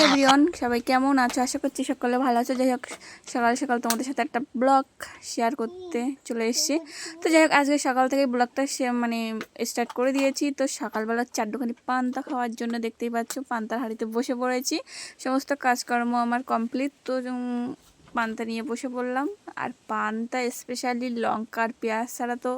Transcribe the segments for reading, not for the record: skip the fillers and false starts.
Everyone, সবাই কেমন আছো? আশা করছি সকলে ভালো আছো। যাই হোক, সকাল সকাল তোমাদের সাথে একটা ব্লগ শেয়ার করতে চলে এসেছি। তো যাই হোক, আজকে সকাল থেকে ব্লগটা স্টার্ট করে দিয়েছি। তো সকালবেলা চারটুখানি পান্তা খাওয়ার জন্য দেখতেই পাচ্ছ পান্তার হাঁড়িতে বসে পড়েছি। সমস্ত কাজকর্ম আমার কমপ্লিট। তো পান্তা নিয়ে বসে পড়লাম। আর পান্তা স্পেশালি লঙ্কা আর পেঁয়াজ ছাড়া তো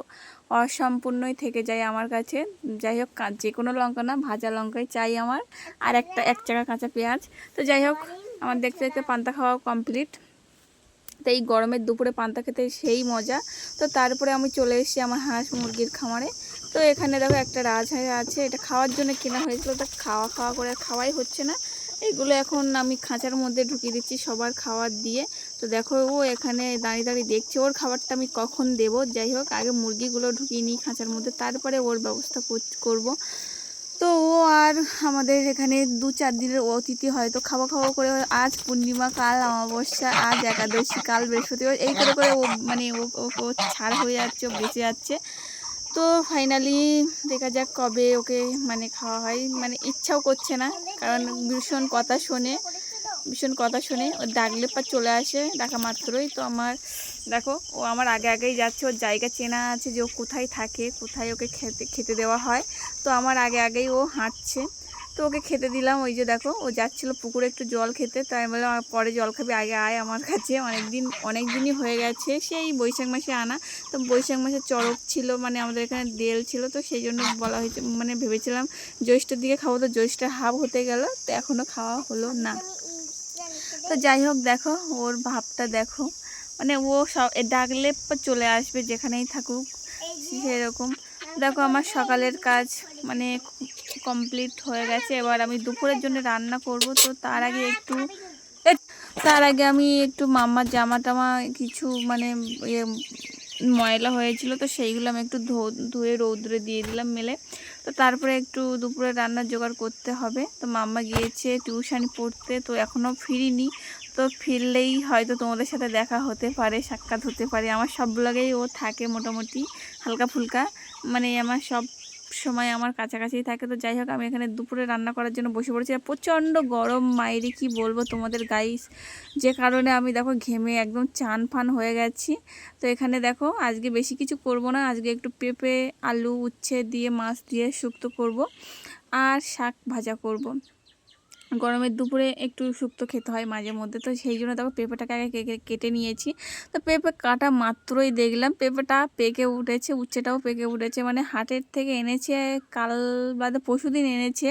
অসম্পূর্ণই থেকে যায় আমার কাছে। যাই হোক, যে কোনো লঙ্কা না, ভাজা লঙ্কাই চাই আমার, আর এক চাকা কাঁচা পেঁয়াজ। তো যাই হোক, আমার দেখতে দেখতে পান্তা খাওয়া কমপ্লিট। তো এই গরমের দুপুরে পান্তা খেতে সেই মজা। তো তারপরে আমি চলে এসেছি আমার হাঁস মুরগির খামারে। তো এখানে দেখো একটা রাজহাঁস আছে, এটা খাওয়ার জন্য কেনা হয়েছিল। তো খাওয়া করে খাওয়াই হচ্ছে না। এইগুলো এখন আমি খাঁচার মধ্যে ঢুকিয়ে দিচ্ছি সবার খাবার দিয়ে। তো দেখো, ও এখানে দাঁড়িয়ে দাঁড়িয়ে দেখছে ওর খাবারটা আমি কখন দেব। যাই হোক, আগে মুরগিগুলো ঢুকিয়ে নিই খাঁচার মধ্যে, তারপরে ওর ব্যবস্থা করব। তো ও আর আমাদের এখানে 2-4 দিনের অতিথি, হয়তো খাওয়া খাওয়া করে আজ পূর্ণিমা, কাল অমাবস্যা, আজ একাদশী, কাল বৃহস্পতিবার, এই করে করে ও ও ছাড় হয়ে যাচ্ছে, ও বেঁচে যাচ্ছে। তো ফাইনালি দেখা যাক কবে ওকে খাওয়া হয়। ইচ্ছাও করছে না, কারণ ভীষণ কথা শোনে। ও ডাকলে পর চলে আসে ডাকা মাত্রই। তো দেখো, ও আমার আগে আগেই যাচ্ছে। ওর জায়গা চেনা আছে যে ও কোথায় থাকে, কোথায় ওকে খেতে দেওয়া হয়। তো আমার আগে আগেই ও হাঁটছে। তো ওকে খেতে দিলাম। ওই যে দেখো, ও যাচ্ছিল পুকুরে একটু জল খেতে। তাই আমি বললাম পরে জল খাবি, আগে আয় আমার কাছে। অনেক দিনই হয়ে গেছে, সেই বৈশাখ মাসে আনা। তো বৈশাখ মাসে চড়ক ছিল, আমাদের এখানে দেল ছিল। তো সেই জন্য বলা হয়েছে, ভেবেছিলাম জ্যৈষ্ঠের দিকে খাবো। তো জ্যৈষ্ঠের হাফ হতে গেল, তো এখনও খাওয়া হলো না। তো যাই হোক, দেখো ওর ভাবটা দেখো, ও সব ডাকলে চলে আসবে যেখানেই থাকুক সেরকম। দেখো, আমার সকালের কাজ কমপ্লিট হয়ে গেছে। এবার আমি দুপুরের জন্য রান্না করব। তো তার আগে আমি একটু মাম্মার জামা টামা কিছু ইয়ে ময়লা হয়েছিল, তো সেইগুলো আমি একটু ধুয়ে রৌদ্রে দিয়ে দিলাম মেলে। তো তারপরে একটু দুপুরে রান্নার জোগাড় করতে হবে। তো মাম্মা গিয়েছে টিউশনি পড়তে, তো এখনও ফিরিনি। তো ফিরলেই হয়তো তোমাদের সাথে দেখা হতে পারে, সাক্ষাৎ হতে পারে। আমার সব ব্লগেই ও থাকে মোটামুটি হালকা ফুলকা, আমার সব সময় আমার কাছাকাছি থাকে। তো যাই হোক, আমি এখানে দুপুরে রান্না করার জন্য বসে পড়েছি। আর প্রচণ্ড গরম মাইরে, কি বলবো তোমাদের গাইস, যে কারণে আমি দেখো ঘেমে একদম চান ফান হয়ে গেছি। তো এখানে দেখো, আজকে বেশি কিছু করব না। আজকে একটু পেঁপে, আলু, উচ্ছে দিয়ে, মাছ দিয়ে শুক্তো করব, আর শাক ভাজা করব। গরমের দুপুরে একটু শুক্তো খেতে হয় মাঝে মধ্যে। তো সেই জন্য দেখো পেঁপেটাকে আগে কেটে নিয়েছি। তো পেঁপে কাটা মাত্রই দেখলাম পেঁপেটা পেকে উঠেছে, উচ্ছেটাও পেকে উঠেছে। হাটের থেকে এনেছে, কাল বাদে পরশুদিন এনেছে।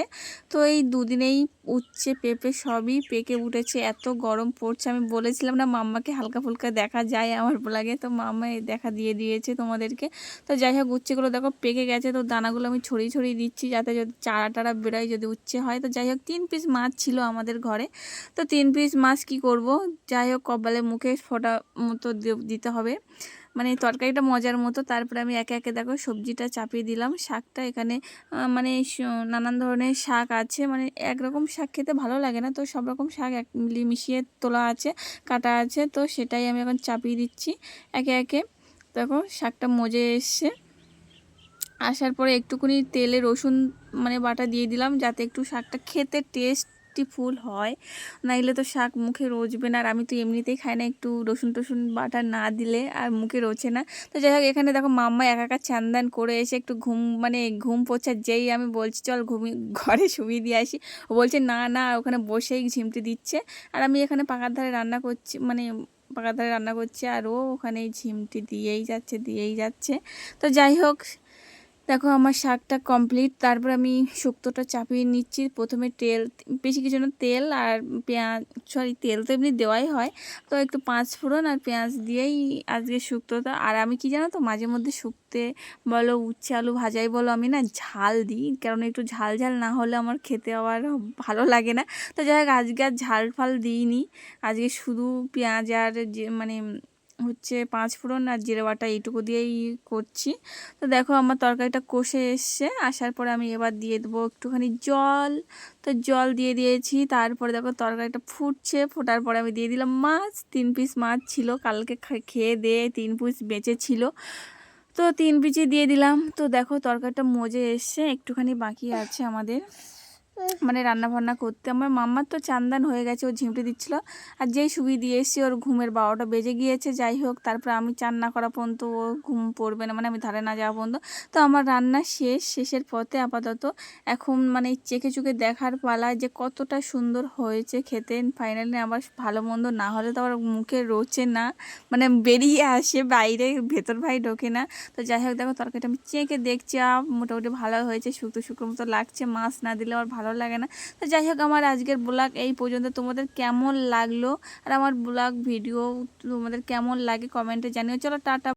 তো এই দুদিনেই উচ্ছে পেঁপে সবই পেকে উঠেছে। এত গরম পড়ছে, আমি বলেছিলাম না মাম্মাকে হালকা ফুলকা দেখা যায় আমার ব্লগে, তো মাম্মা দেখা দিয়ে দিয়েছে তোমাদেরকে। তো যাই হোক, উচ্ছেগুলো দেখো পেকে গেছে। তো দানাগুলো আমি ছড়িয়ে ছড়িয়ে দিচ্ছি, যাতে যদি চারা টারা বেরোয়, যদি উচ্ছে হয়। তো যাই হোক, 3 পিস মাছ ছিল আমাদের ঘরে। তো 3 পিস মাছ কি করব, যাই হোক কপালে মুখে ফোঁটা মতো দিতে হবে, তরকারিটা মজার মতো। তারপরে আমি একে একে দেখো সবজিটা চাপিয়ে দিলাম। শাকটা এখানে নানান ধরনের শাক আছে, একরকম শাক খেতে ভালো লাগে না। তো সব রকম শাক মিশিয়ে তোলা আছে, কাটা আছে। তো সেটাই আমি এখন চাপিয়ে দিচ্ছি একে একে। দেখো শাকটা মজে এসছে। আসার পরে একটুখানি তেলে রসুন বাটা দিয়ে দিলাম, যাতে একটু শাকটা খেতে টেস্টিফুল হয়। নাইলে তো শাক মুখে রোচবে না। আর আমি তো এমনিতেই খাই না, একটু রসুন টসুন বাটা না দিলে আর মুখে রোচে না। তো যাই হোক, এখানে দেখো মাম্মা একা চান করে এসে একটু ঘুম পড়ছে। যেই আমি বলছি চল ঘরে শুবিয়ে দিয়ে আসি, ও বলছে না না, ওখানে বসেই ঝিমটি দিচ্ছে। আর আমি এখানে পাকার ধারে রান্না করছি, আর ও ওখানে ঝিমটি দিয়েই যাচ্ছে। তো যাই হোক, দেখো আমার শাকটা কমপ্লিট। তারপর আমি শুক্তোটা চাপিয়ে নিচ্ছি। প্রথমে বেশি কিছু না, তেল আর পেঁয়াজ, তেল তো এমনি দেওয়াই হয়। তো একটু 5 ফোড়ন আর পেঁয়াজ দিয়েই আজকে শুক্তোটা। আর আমি কি জানো তো, মাঝে মধ্যে শুক্তে বলো, উচ্ছে আলু ভাজাই বলো, আমি না ঝাল দিই, কারণ একটু ঝাল ঝাল না হলে আমার খেতে আবার ভালো লাগে না। তো যাই হোক, আজকে আর ঝাল ফাল দিইনি। আজকে শুধু পেঁয়াজ আর যে 5 ফোড়ন আর জিরে বাটা এইটুকু দিয়েই করছি। তো দেখো আমার তরকারিটা কষে এসছে। আসার পরে আমি এবার দিয়ে দেবো একটুখানি জল। তো জল দিয়ে দিয়েছি। তারপরে দেখো তরকারিটা ফুটছে, ফোটার পরে আমি দিয়ে দিলাম মাছ। 3 পিস মাছ ছিল, কালকে খেয়ে দিয়ে 3 পিস বেঁচে ছিল। তো 3 পিসই দিয়ে দিলাম। তো দেখো তরকারিটা মজে এসছে, একটুখানি বাকি আছে আমাদের। মানে রান্না বান্না করতে। আমার মাম্মার তো চান্দান হয়ে গেছে, ও ঝিমটে দিচ্ছিলো, আর যেই শুবি দিয়ে এসেছি ওর ঘুমের 12টা বেজে গিয়েছে। যাই হোক, তারপর আমি চান না করা পর্যন্ত ও ঘুম পড়বে না, মানে আমি ধারে না যাওয়া পর্যন্ত। তো আমার রান্না শেষের পথে আপাতত। এখন মানে চেখে চুকে দেখার পালা যে কতটা সুন্দর হয়েছে খেতে। ফাইনালি আবার ভালো মন্দ না হলে তো আবার মুখে রোচে না, মানে বেরিয়ে আসে বাইরে, ভেতর ভাই ঢোকে না। তো যাই হোক, দেখো তরকারিটা আমি চেখে দেখছি, মোটামুটি ভালো হয়েছে, শুক্তো শুক্তো মতো লাগছে। মাছ না দিলে আমার ভালো লাগে না। তো যাই হোক, আমার আজকের ব্লগ এই পর্যন্ত। তোমাদের কেমন লাগলো আর আমার ব্লগ ভিডিও তোমাদের কেমন লাগে কমেন্টে জানিও। চলো টাটা।